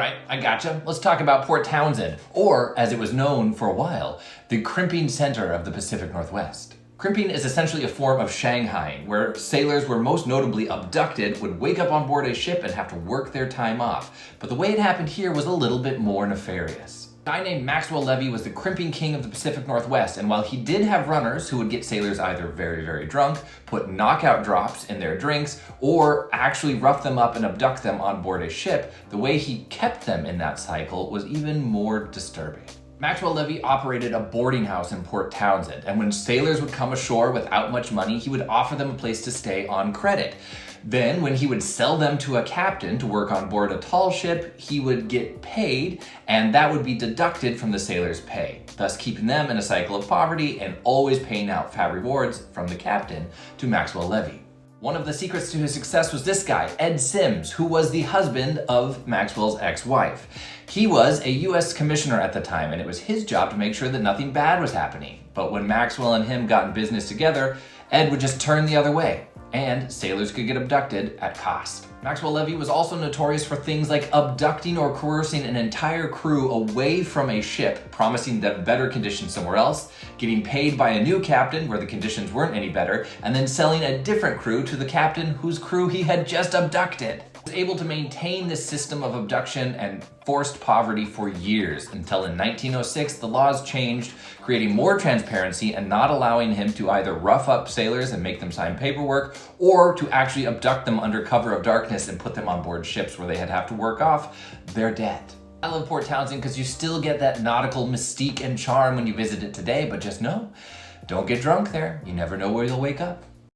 Right, I gotcha. Let's talk about Port Townsend, or as it was known for a while, the Crimping Center of the Pacific Northwest. Crimping is essentially a form of Shainghaing, where sailors were most notably abducted, would wake up on board a ship and have to work their time off. But the way it happened here was a little bit more nefarious. A guy named Maxwell Levy was the Crimping King of the Pacific Northwest, and while he did have runners who would get sailors either very, very drunk, put knockout drops in their drinks, or actually rough them up and abduct them on board a ship, the way he kept them in that cycle was even more disturbing. Maxwell Levy operated a boarding house in Port Townsend, and when sailors would come ashore without much money, he would offer them a place to stay on credit. Then, when he would sell them to a captain to work on board a tall ship, he would get paid, and that would be deducted from the sailors' pay, thus keeping them in a cycle of poverty and always paying out fat rewards from the captain to Maxwell Levy. One of the secrets to his success was this guy, Ed Sims, who was the husband of Maxwell's ex-wife. He was a US commissioner at the time, and it was his job to make sure that nothing bad was happening. But when Maxwell and him got in business together, Ed would just turn the other way, and sailors could get abducted at cost. Maxwell Levy was also notorious for things like abducting or coercing an entire crew away from a ship, promising them better conditions somewhere else, getting paid by a new captain where the conditions weren't any better, and then selling a different crew to the captain whose crew he had just abducted. He was able to maintain this system of abduction and forced poverty for years, until in 1906 the laws changed, creating more transparency and not allowing him to either rough up sailors and make them sign paperwork, or to actually abduct them under cover of darkness and put them on board ships where they'd have to work off their debt. I love Port Townsend because you still get that nautical mystique and charm when you visit it today, but just know, don't get drunk there. You never know where you'll wake up.